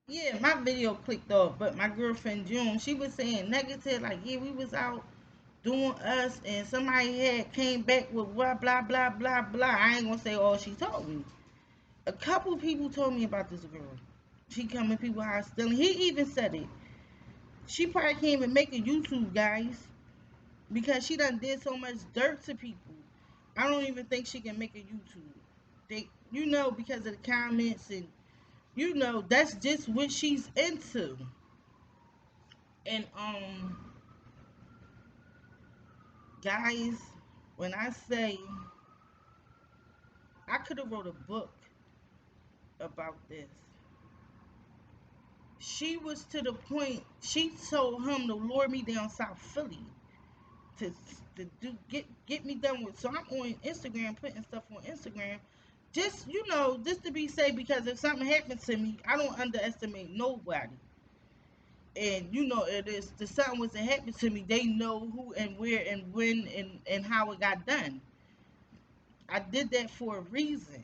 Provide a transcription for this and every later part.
Yeah, my video clicked off, but my girlfriend June, she was saying negative, like, yeah, we was out doing us, and somebody had came back with blah blah blah blah blah. I ain't gonna say all she told me. A couple people told me about this girl. She come in people's house stealing. He even said it. She probably can't even make a YouTube, guys, because she done did so much dirt to people. I don't even think she can make a YouTube. They, because of the comments, and that's just what she's into. And guys, when I say I could have wrote a book about this. She was to the point she told him to lure me down South Philly to get me done with. So I'm on Instagram putting stuff on Instagram, just just to be safe, because if something happens to me, I don't underestimate nobody. And it is the something was to happen to me, they know who and where and when and how it got done. I did that for a reason.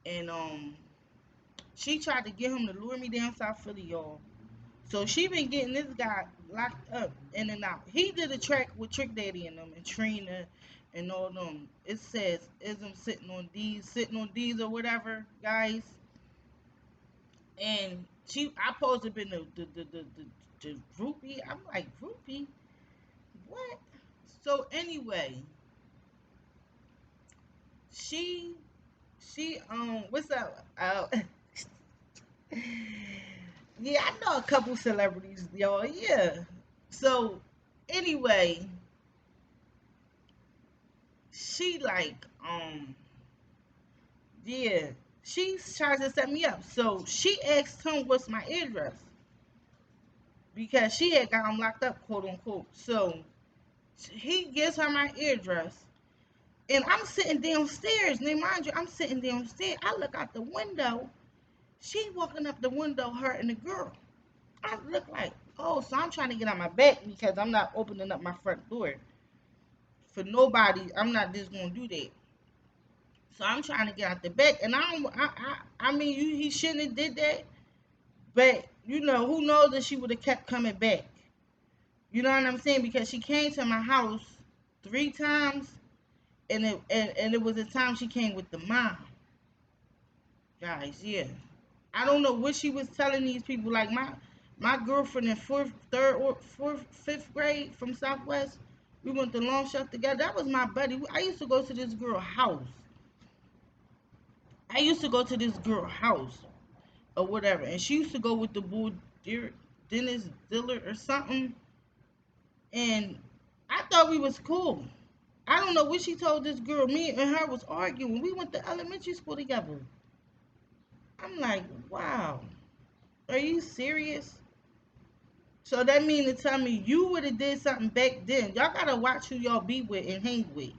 And she tried to get him to lure me down South Philly, y'all. So she been getting this guy locked up in and out. He did a track with Trick Daddy and them and Trina and all them. It says ism sitting on these or whatever, guys. And I supposed to have been the groupie. I'm like, groupie? What? So anyway, she what's up? Yeah, I know a couple celebrities, y'all. Yeah. So anyway, she like yeah, she tries to set me up. So she asked him what's my address because she had got him locked up, quote unquote. So he gives her my address, and I'm sitting downstairs. Now, mind you, I'm sitting downstairs. I look out the window. She walking up the window, her and the girl. I look like, oh, so I'm trying to get on my back because I'm not opening up my front door for nobody. I'm not just gonna do that. So I'm trying to get out the back, and I don't. I mean, he shouldn't have did that, but who knows that she would have kept coming back. You know what I'm saying? Because she came to my house 3 times, and it was the time she came with the mom, guys. Yeah, I don't know what she was telling these people. Like my girlfriend in fourth, fifth grade from Southwest, we went to Long Shot together. That was my buddy. I used to go to this girl house. I used to go to this girl house or whatever, and she used to go with the boy Dennis Dillard or something, and I thought we was cool. I don't know what she told this girl. Me and her was arguing. We went to elementary school together. I'm like, wow, are you serious? So that mean to tell me you would have did something back then. Y'all gotta watch who y'all be with and hang with.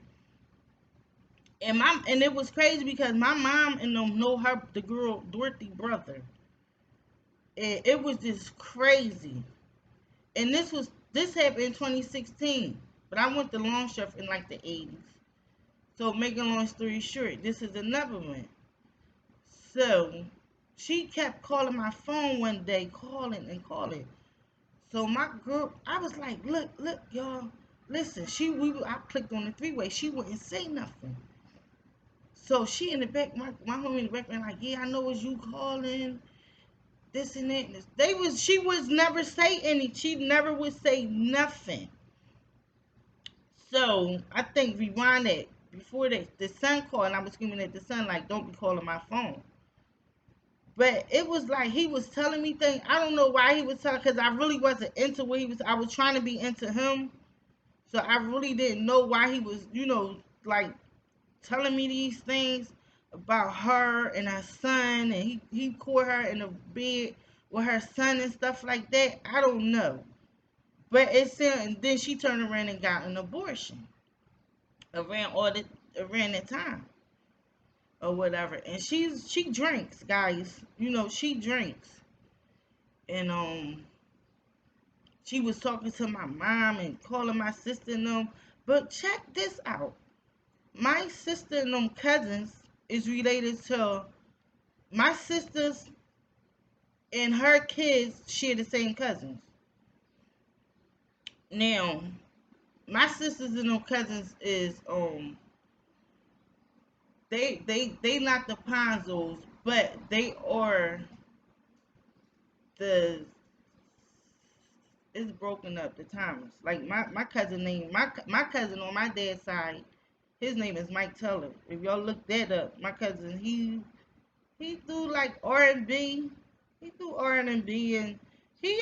And it was crazy because my mom and them know her, the girl Dorothy brother. And it was just crazy. And this happened in 2016. But I went to Long Chef in like the 80s. So making a long story short, this is another one. So she kept calling my phone one day, calling and calling. So my girl, I was like, look, y'all, listen. I clicked on the three-way. She wouldn't say nothing. So she in the back, my homie in the background, like, yeah, I know it's you calling, this and that. She was never say any. She never would say nothing. So I think rewind it before the son called, and I was screaming at the son like, don't be calling my phone. But it was like he was telling me things. I don't know why he was telling, because I really wasn't into what he was. I was trying to be into him, so I really didn't know why he was, like telling me these things about her and her son, and he caught her in the bed with her son and stuff like that. I don't know, but it said, and then she turned around and got an abortion around that time or whatever. And she drinks, guys. She drinks, and she was talking to my mom and calling my sister and them. But check this out. My sister and them cousins is related to my sister's and her kids share the same cousins. Now, my sisters and them cousins is they not the Ponzos, but they are the it's broken up the Thomas. Like my cousin name my cousin on my dad's side, his name is Mike Teller. If y'all look that up, my cousin he do like R&B. He do R&B and he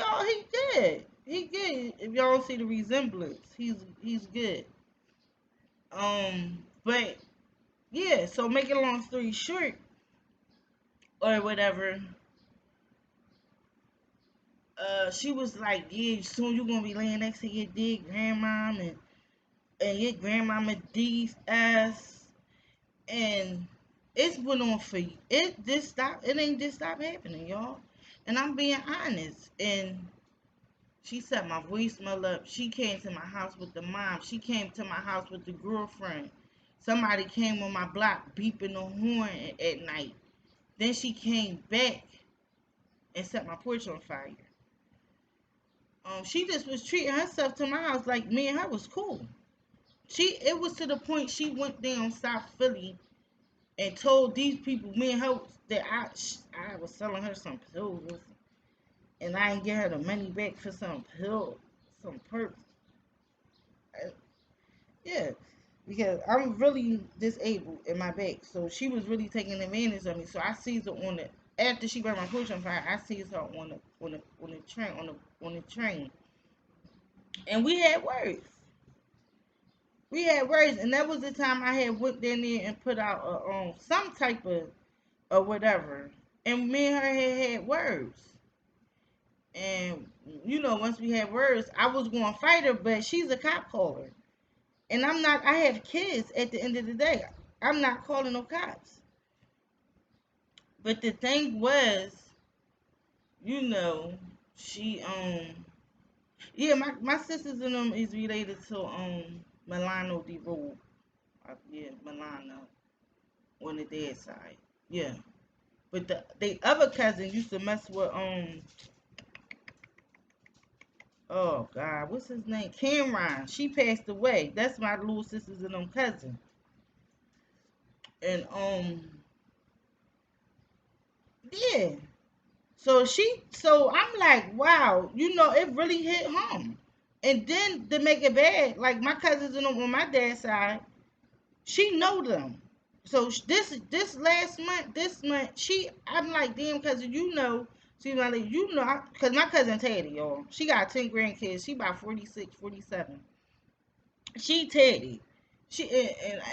good. He good. If y'all don't see the resemblance, he's good. But yeah. So make it a long story short, or whatever. She was like, yeah, soon you gonna be laying next to your dead grandmom and your grandmama D's ass, and it's went on for it. This stop. It ain't just stop happening, y'all. And I'm being honest. And she set my voicemail up. She came to my house with the mom. She came to my house with the girlfriend. Somebody came on my block beeping the horn at night. Then she came back and set my porch on fire. She just was treating herself to my house like me and her was cool. It was to the point she went down South Philly and told these people, me and her, that I was selling her some pills, and I ain't get her the money back for some pill, some perks. Yeah, because I'm really disabled in my back, so she was really taking advantage of me. So I seized her on the after she burned my porch on fire. I seized her on the train, and we had words. We had words, and that was the time I had went down there and put out some type of or whatever, and me and her had words. And once we had words, I was going to fight her, but she's a cop caller, and I'm not. I have kids. At the end of the day, I'm not calling no cops. But the thing was, she yeah, my sisters and them is related to Milano D. Rule. Yeah, Milano on the dead side. Yeah. But the other cousin used to mess with oh God, what's his name? Cameron. She passed away. That's my little sisters and them cousin. And yeah. So I'm like, wow, it really hit home. And then to make it bad, like my cousins and them on my dad's side, she know them. So this this month, I'm like, damn, cousin, she like, cause my cousin Teddy, y'all, she got 10 grandkids. She about 46, 47. She Teddy,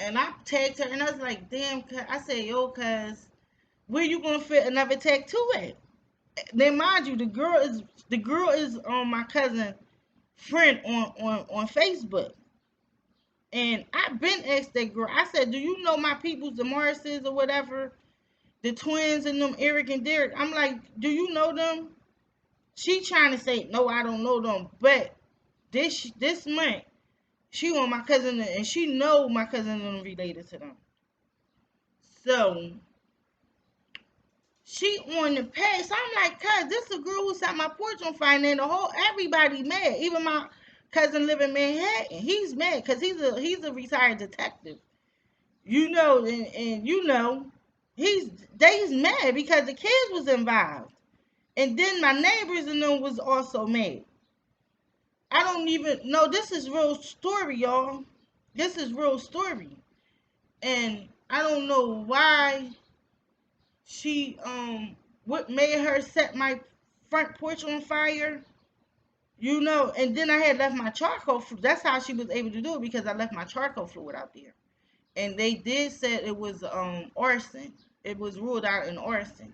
and I tagged her, and I was like, damn, I said, yo, cuz, where you gonna fit another tattoo at? Then mind you, the girl is on my cousin friend on Facebook. And I've been asked that girl. I said, "Do you know my peoples, the Morrises or whatever, the twins and them, Eric and Derek?" I'm like, "Do you know them?" She trying to say, "No, I don't know them." But this month, she on my cousin, and she know my cousin and them related to them. So she on the page. So I'm like, "Cuz, this is a girl who set my porch on fire, and the whole everybody mad. Even my cousin live in Manhattan. He's mad because he's a retired detective." And they's mad because the kids was involved. And then my neighbors and them was also mad. I don't even know, this is real story, y'all. This is real story. And I don't know why she what made her set my front porch on fire. And then I had left my charcoal. That's how she was able to do it, because I left my charcoal fluid out there. And they did say it was arson. It was ruled out in arson.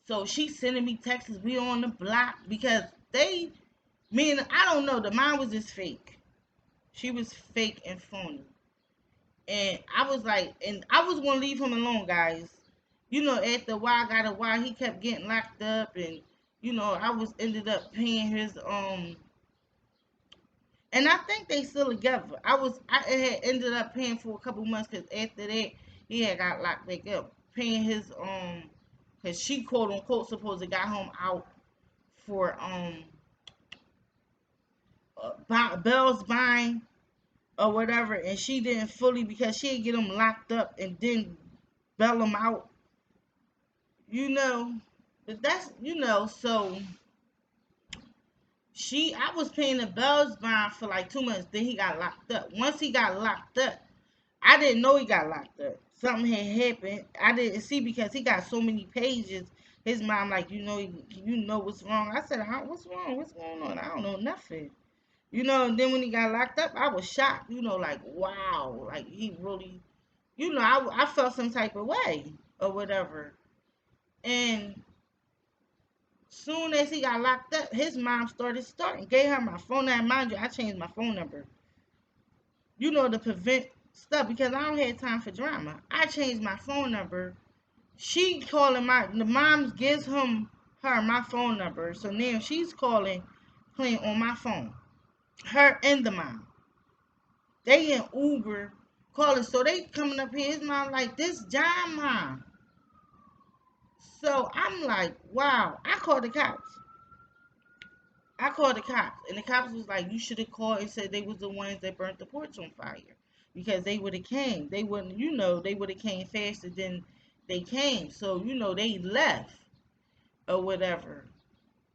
So she sending me texts. We on the block because I don't know. The mine was just fake. She was fake and phony. And I was like, and I was gonna leave him alone, guys. After a while, he kept getting locked up, and I was ended up paying his and I think they still together. I had ended up paying for a couple months because after that he had got locked back up, paying his because she quote unquote supposed to got him out for Bell's buying or whatever, and she didn't fully because she didn't get him locked up and then bail him out, you know. But that's so I was paying the Bell's bond for like 2 months. Then he got locked up. Once he got locked up, I didn't know he got locked up. Something had happened. I didn't see because he got so many pages. His mom like, you know what's wrong. I said, what's wrong? What's going on? I don't know nothing. And then when he got locked up, I was shocked. Like, wow, like he really, I felt some type of way or whatever. And soon as he got locked up, his mom starting, gave her my phone number. Mind you, I changed my phone number, to prevent stuff because I don't have time for drama. I changed my phone number. She calling the mom gives her my phone number. So now she's playing on my phone. Her and the mom. They in Uber calling. So they coming up here. His mom like, this John mom. So I'm like, wow. I called the cops. And the cops was like, you should have called and said they was the ones that burnt the porch on fire. Because they would have came. They wouldn't, they would have came faster than they came. So, they left or whatever.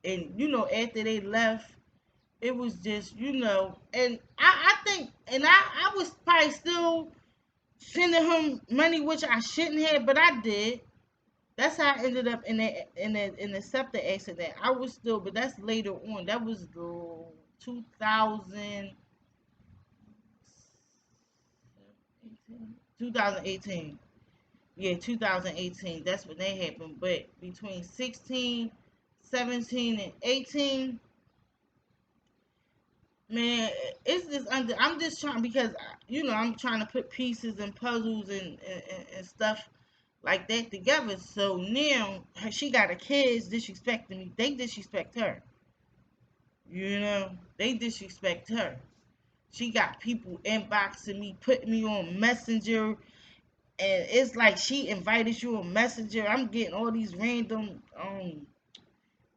And, after they left, it was just, and I think, and I was probably still sending him money, which I shouldn't have, but I did. That's how I ended up in the septic accident. I was still, but that's later on. That was 2018. Yeah, 2018. That's when they happened. But between 16, 17, and 18, man, it's just I'm just trying because I'm trying to put pieces and puzzles and stuff like that together. So now she got her kids disrespecting me. They disrespect her. They disrespect her. She got people inboxing me, putting me on Messenger, and it's like she invited you on Messenger. I'm getting all these random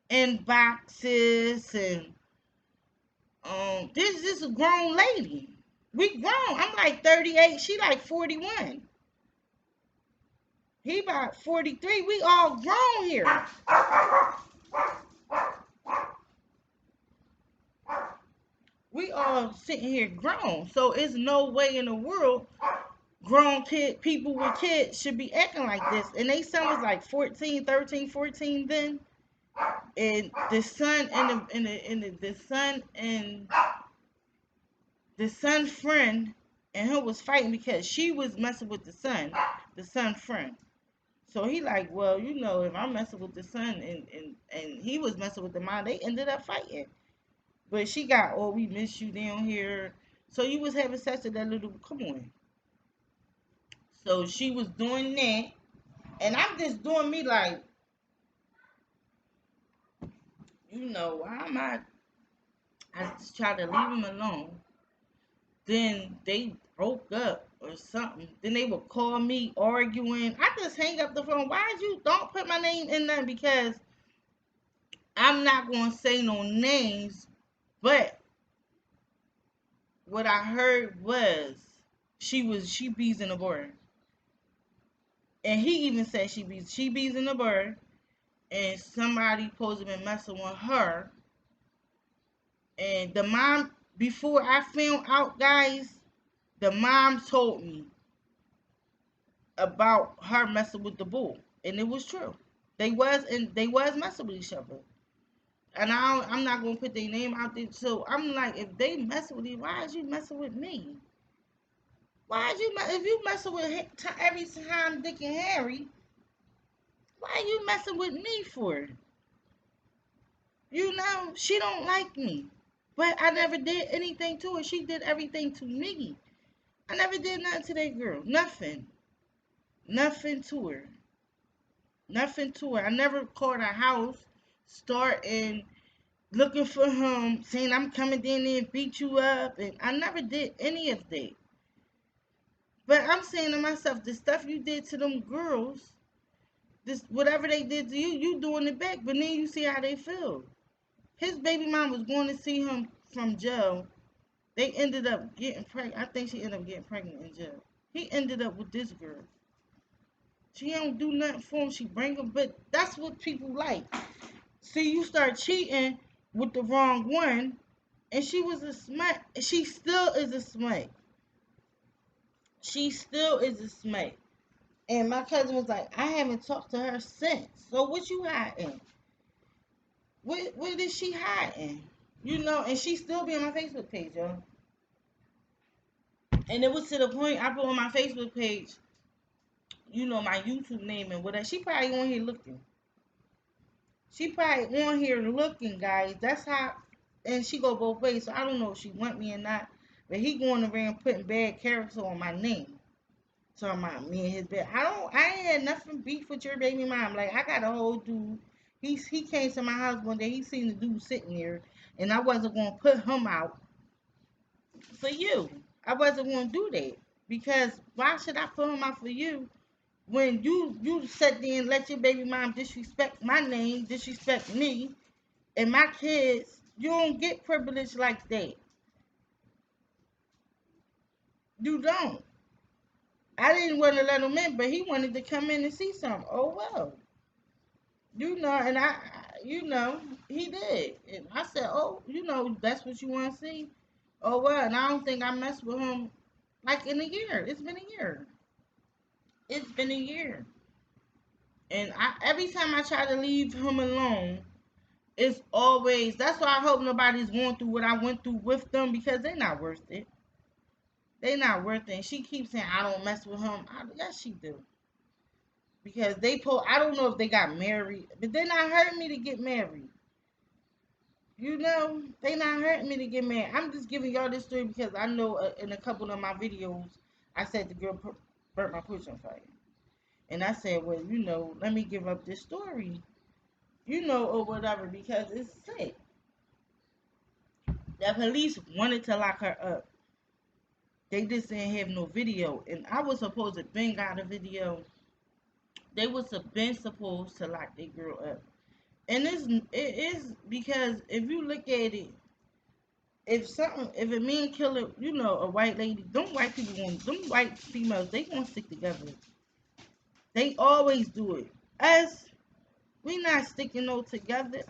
inboxes and this is a grown lady. We grown. I'm like 38. She like 41. He about 43. We all grown here. We all sitting here grown. So it's no way in the world grown people with kids should be acting like this. And they son was like 14, 13, 14 then. And the son the son friend and him was fighting because she was messing with the son friend. So he like, well, if I'm messing with the son and he was messing with the mom, they ended up fighting. But she got, oh, we miss you down here. So you was having sex with that little, come on. So she was doing that. And I'm just doing me like, why am I just try to leave him alone. Then they broke up or something. Then they would call me arguing. I just hang up the phone. Why you don't put my name in there? Because I'm not going to say no names. But what I heard was she bees in the bar. And he even said she bees in the bar. And somebody supposed to be messing with her. And the mom, before I found out, guys, the mom told me about her messing with the bull. And it was true. They was messing with each other. And I'm not going to put their name out there. So I'm like, if they messing with you, why is you messing with me? Why is you, if you messing with every time Dick and Harry, why are you messing with me for? She don't like me. But I never did anything to her. She did everything to me. I never did nothing to that girl. Nothing. Nothing to her. Nothing to her. I never called her house, starting looking for him, saying I'm coming down there and beat you up. And I never did any of that. But I'm saying to myself, the stuff you did to them girls, This whatever they did to you, you doing it back. But then you see how they feel. His baby mom was going to see him from jail. They ended up getting pregnant. I think she ended up getting pregnant in jail. He ended up with this girl. She don't do nothing for him. She bring him, but that's what people like. See, you start cheating with the wrong one, and she was a smut. She still is a smut. She still is a smut. And my cousin was like, I haven't talked to her since. So what you hiding? What is she hiding? You know, and she still be on my Facebook page, yo. And it was to the point I put on my Facebook page, you know, my YouTube name and whatever. She probably on here looking. She probably on here looking, guys. That's how, and she go both ways. So I don't know if she want me or not. But he going around putting bad character on my name. Talking about me and his bed. I ain't had nothing beef with your baby mom. Like I got a whole dude. He came to my house one day. He seen the dude sitting there, and I wasn't gonna put him out for you. I wasn't gonna do that because why should I put him out for you when you sit there and let your baby mom disrespect my name, disrespect me and my kids? You don't get privilege like that. You don't. I didn't want to let him in, but he wanted to come in and see something. Oh well. You know, and you know, he did. And I said, oh, you know, that's what you want to see? Oh, well, and I don't think I messed with him like in a year. It's been a year. It's been a year. And every time I try to leave him alone, it's always, that's why I hope nobody's going through what I went through with them because they're not worth it. They're not worth it. And she keeps saying, I don't mess with him. Yes, she do. Because I don't know if they got married, but they're not hurting me to get married. You know, they not hurting me to get married. I'm just giving y'all this story because I know in a couple of my videos, I said the girl burnt my porch on fire. And I said, well, you know, let me give up this story, you know, or whatever, because it's sick. The police wanted to lock her up. They just didn't have no video. And I was supposed to been got a video. They was been supposed to lock that girl up. And it is because if you look at it, if a man kill a, you know, a white lady, them white females, they gonna stick together. They always do it. Us, we not sticking no together.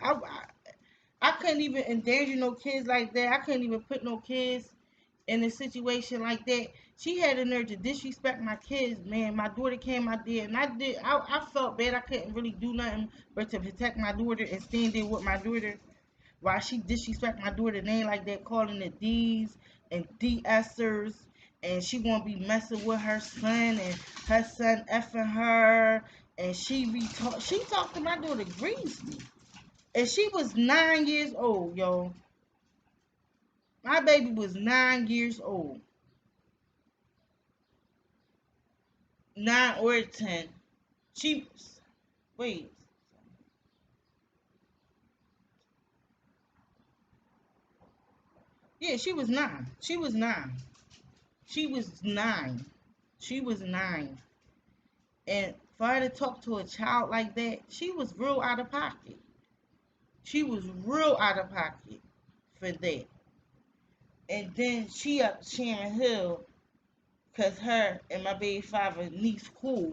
I couldn't even endanger no kids like that. I couldn't even put no kids in a situation like that. She had the nerve to disrespect my kids, man. My daughter came out there, and I felt bad. I couldn't really do nothing but to protect my daughter and stand there with my daughter. Why she disrespect my daughter name like that, calling it D's and DSers, and she gonna be messing with her son and her son effing her, and she talked to my daughter greasy, and she was 9 years old, yo. My baby was 9 years old, 9 or 10. She wait, yeah, she was 9. She was 9. She was 9. She was 9. And for her to talk to a child like that, she was real out of pocket. She was real out of pocket for that. And then she up Sharon Hill because her and my baby father niece cool.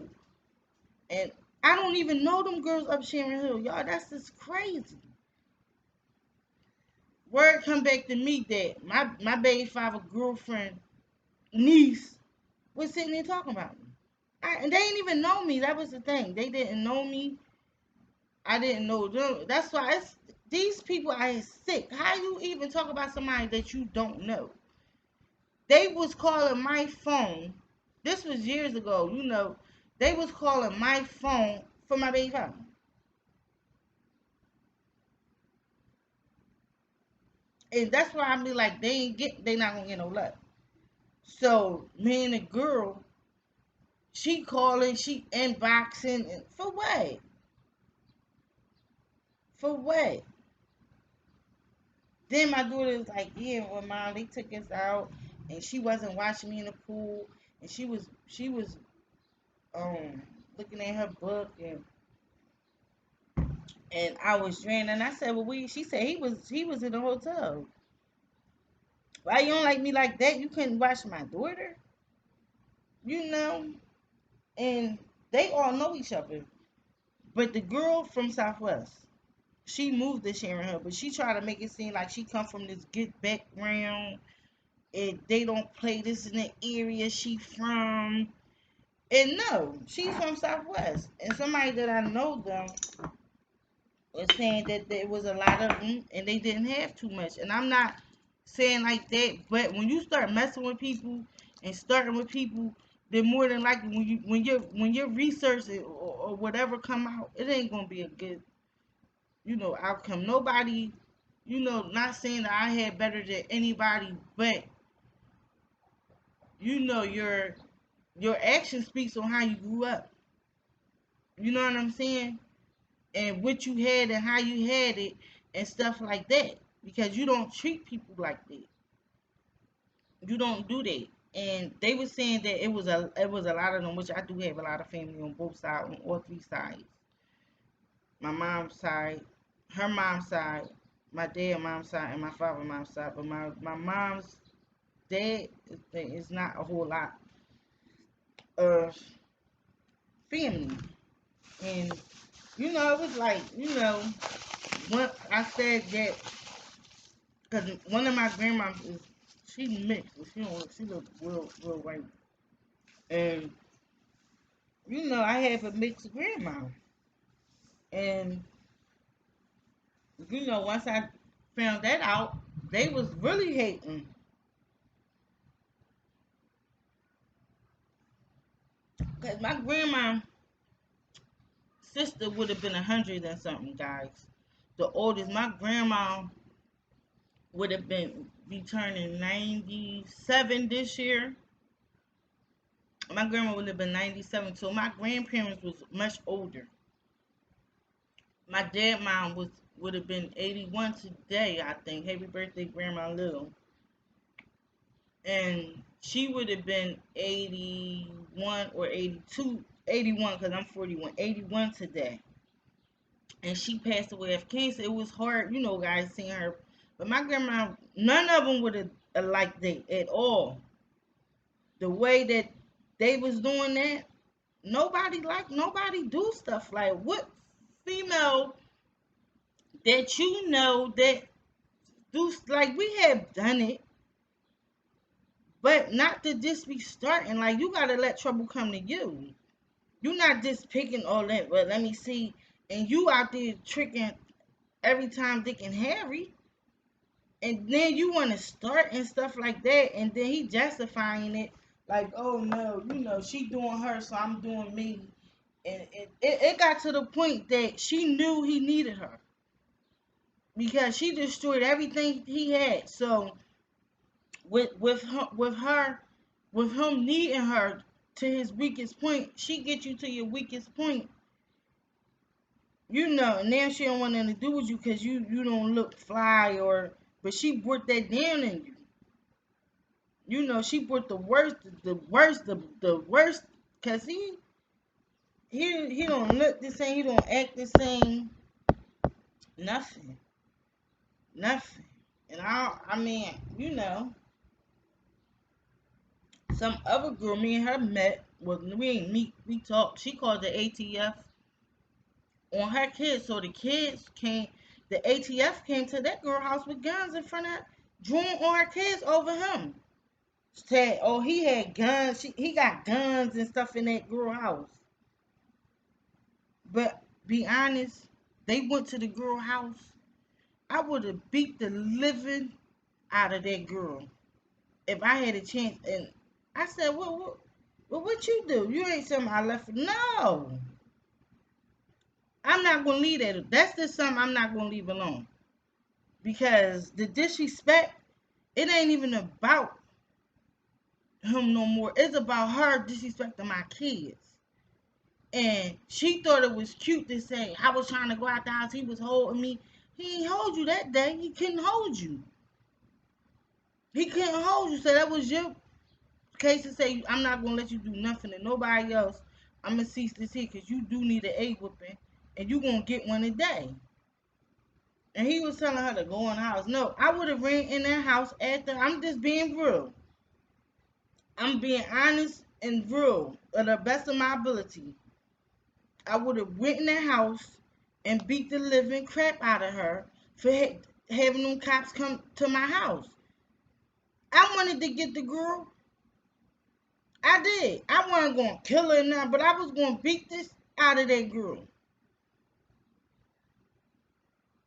And I don't even know them girls up Sharon Hill. Y'all, that's just crazy. Word come back to me that my baby father girlfriend niece was sitting there talking about me. And they didn't even know me. That was the thing. They didn't know me. I didn't know them. That's why these people are sick. How you even talk about somebody that you don't know? They was calling my phone. This was years ago, you know. They was calling my phone for my baby father. And that's why I be like, they not gonna get no luck. So me and the girl, she calling, she inboxing, and for what? For what? Then my daughter was like, yeah, well, mom, they took us out, and she wasn't watching me in the pool, and she was looking at her book, and And I was draining. And I said, well, she said he was in the hotel. Why you don't like me like that? You couldn't watch my daughter, you know? And they all know each other. But the girl from Southwest, she moved to Sharon Hill, but she tried to make it seem like she come from this good background and they don't play this in the area she from. And no, she's from Southwest. And somebody that I know them was saying that there was a lot of them and they didn't have too much. And I'm not saying like that, but when you start messing with people and starting with people, then more than likely when your research or whatever come out, it ain't gonna be a good outcome. Nobody, not saying that I had better than anybody, but your action speaks on how you grew up. You know what I'm saying? And what you had and how you had it and stuff like that. Because you don't treat people like that. You don't do that. And they were saying that it was a lot of them, which I do have a lot of family on both sides, on all three sides. My mom's side, her mom's side, my dad mom's side, and my father mom's side. But my mom's dad is not a whole lot of family. And it was like, when I said that, because one of my grandmas she mixed, but she look real white. And I have a mixed grandma. And once I found that out, they was really hating. Because my grandma sister would have been 100 and something, guys. The oldest, my grandma would have be turning 97 this year. My grandma would have been 97, so my grandparents was much older. My dad mom would have been 81 today, I think. Happy birthday, Grandma Little. And she would have been 81 or 82, 81 because I'm 41, 81 today. And she passed away of cancer. It was hard, guys, seeing her. But my grandma, none of them would have liked that at all. The way that they was doing that, nobody do stuff like what female that that do like we have done it, but not to just be starting. Like you gotta let trouble come to you. You're not just picking all that. But let me see, and you out there tricking every time Dick and Harry, and then you want to start and stuff like that, and then he justifying it like, oh no, she doing her, so I'm doing me, and it got to the point that she knew he needed her because she destroyed everything he had. So with him needing her to his weakest point, she get you to your weakest point, and now she don't want nothing to do with you because you don't look fly but she brought that down in you. She brought the worst, the worst, cause he don't look the same, he don't act the same, nothing, nothing. And I mean, some other girl, me and her met. Well, we ain't meet, we talked. She called the ATF on her kids, so the kids came. The ATF came to that girl house with guns in front of her, drawing on her kids over him. Said, oh, he had guns. He got guns and stuff in that girl house. But be honest, they went to the girl house. I would have beat the living out of that girl if I had a chance. And I said, well, what you do? You ain't something I left. No, I'm not gonna leave that. That's just something I'm not gonna leave alone because the disrespect. It ain't even about him no more. It's about her disrespecting my kids. And she thought it was cute to say, I was trying to go out the house, he was holding me. He ain't hold you that day. He couldn't hold you. He couldn't hold you. So that was your case to say, I'm not going to let you do nothing to nobody else. I'm going to cease this here because you do need an A whooping. and you gonna get one today. And he was telling her to go in the house. No, I would have ran in that house after. I'm just being real. I'm being honest and real to the best of my ability. I would have went in that house and beat the living crap out of her for having them cops come to my house. I wanted to get the girl. I did. I wasn't going to kill her now, but I was going to beat this out of that girl.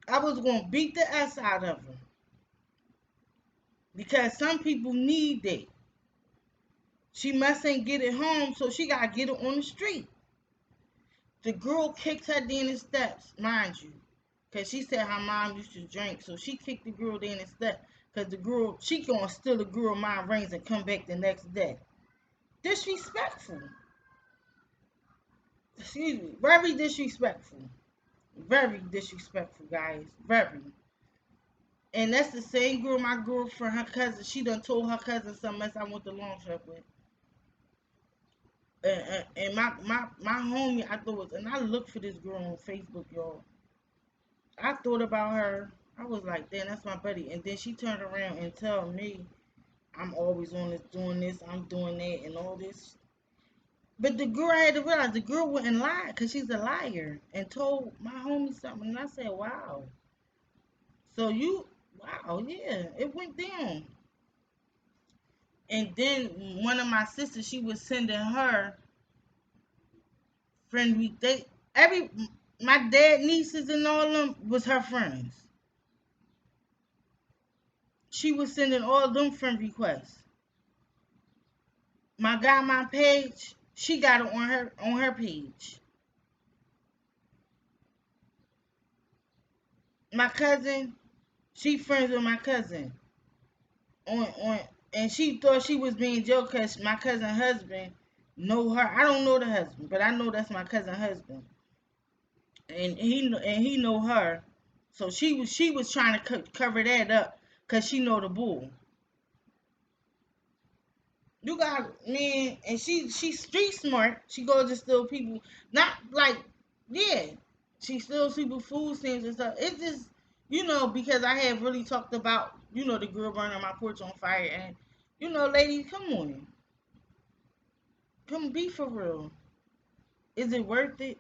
I was going to beat the S out of her. Because some people need that. She mustn't get it home, so she got to get it on the street. The girl kicked her down the steps, mind you. Because she said her mom used to drink, so she kicked the girl down the steps. Because the girl, she going to steal the girl my rings and come back the next day. Disrespectful. Excuse me. Very disrespectful. Very disrespectful, guys. Very. And that's the same girl, my girlfriend, her cousin, she done told her cousin something else I went to long trip with. And my homie, I thought, and I looked for this girl on Facebook, y'all. I thought about her. I was like, damn, that's my buddy. And then she turned around and told me, I'm always on this, doing this, I'm doing that, and all this. But the girl, I had to realize, the girl wouldn't lie, because she's a liar, and told my homie something. And I said, wow. So you, wow, yeah, it went down. And then one of my sisters, she was sending her friend, my dad nieces and all of them was her friends. She was sending all of them friend requests. My page, she got it on her page. My cousin, she friends with my cousin on and she thought she was being joked because my cousin husband know her. I don't know the husband, but I know that's my cousin husband, and he know her. So she was trying to cover that up because she know the bull. You got, man, and she's street smart. She goes to steal people, not like, yeah, she steals people food stamps and stuff. It's just, because I have really talked about, the girl burning my porch on fire, and ladies, come be for real. Is it worth it?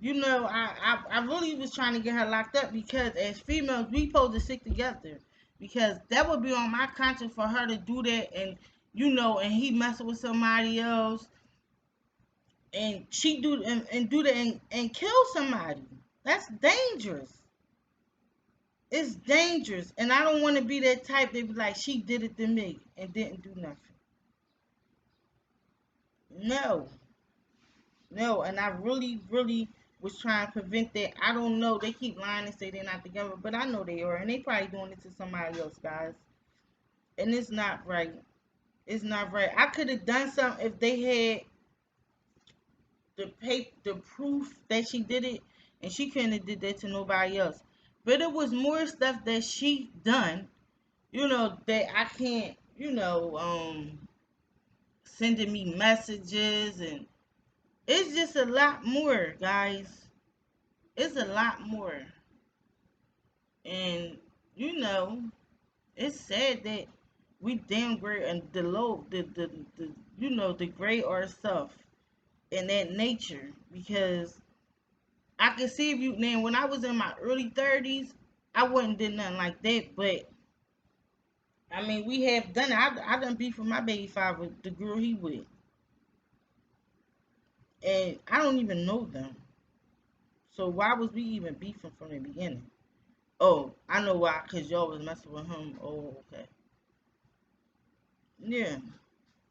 I really was trying to get her locked up because as females, we supposed to stick together. Because that would be on my conscience for her to do that, and and he messing with somebody else, and she do that and kill somebody. That's dangerous. It's dangerous, and I don't want to be that type that be like, she did it to me and didn't do nothing. No, no, and I really, really was trying to prevent that. I don't know. They keep lying and say they're not together, but I know they are, and they probably doing it to somebody else, guys. And it's not right. It's not right. I could have done something if they had the proof that she did it, and she couldn't have did that to nobody else. But it was more stuff that she done, that I can't, sending me messages, and it's just a lot more, guys. It's a lot more. And it's sad that we downgrade and the low the grade ourselves in that nature, because I can see if you now when I was in my early 30s, I wouldn't did nothing like that, but I mean we have done it. I done beef with my baby father, the girl he with, and I don't even know them. So why was we even beefing from the beginning? Oh, I know why, cause y'all was messing with him. Oh, okay. Yeah.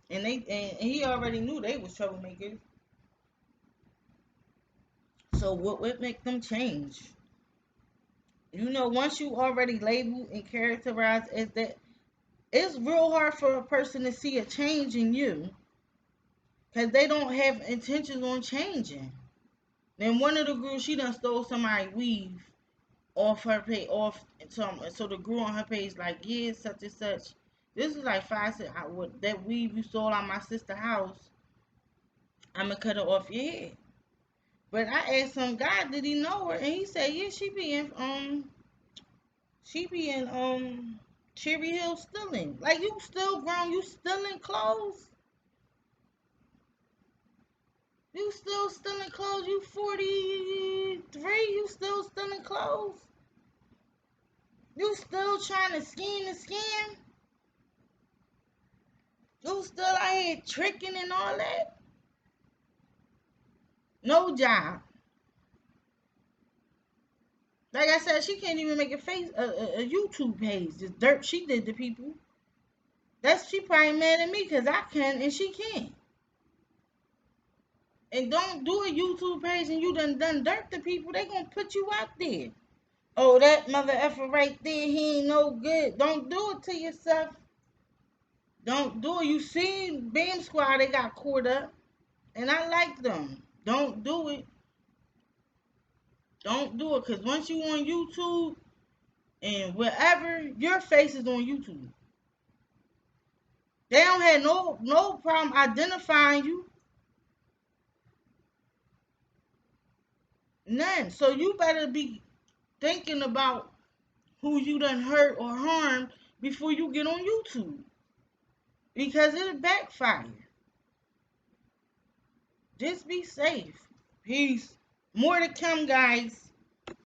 And he already knew they was troublemakers. So what would make them change? Once you already labeled and characterized as that, it's real hard for a person to see a change in you because they don't have intentions on changing. Then one of the girls, she done stole somebody's weave off her page, so the girl on her page like, yeah, such and such. This is like 5 cents. That weave you stole out my sister's house, I'm gonna cut it off your head. But I asked him, God, did he know her? And he said, yeah, she be in Cherry Hill stealing. Like, you still grown, you stealing clothes? You still stealing clothes? You 43, you still stealing clothes? You still trying to scheme and scam? You still out here tricking and all that? No job. Like I said, she can't even make a YouTube page. The dirt she did to people. She probably mad at me because I can and she can't. And don't do a YouTube page and you done dirt to people. They gonna put you out there. Oh, that mother effer right there, he ain't no good. Don't do it to yourself. Don't do it. You see Bam Squad, they got caught up. And I like them. Don't do it. Don't do it. Because once you on YouTube and wherever, your face is on YouTube. They don't have no problem identifying you. None. So you better be thinking about who you done hurt or harmed before you get on YouTube. Because it'll backfire. Just be safe. Peace. More to come, guys.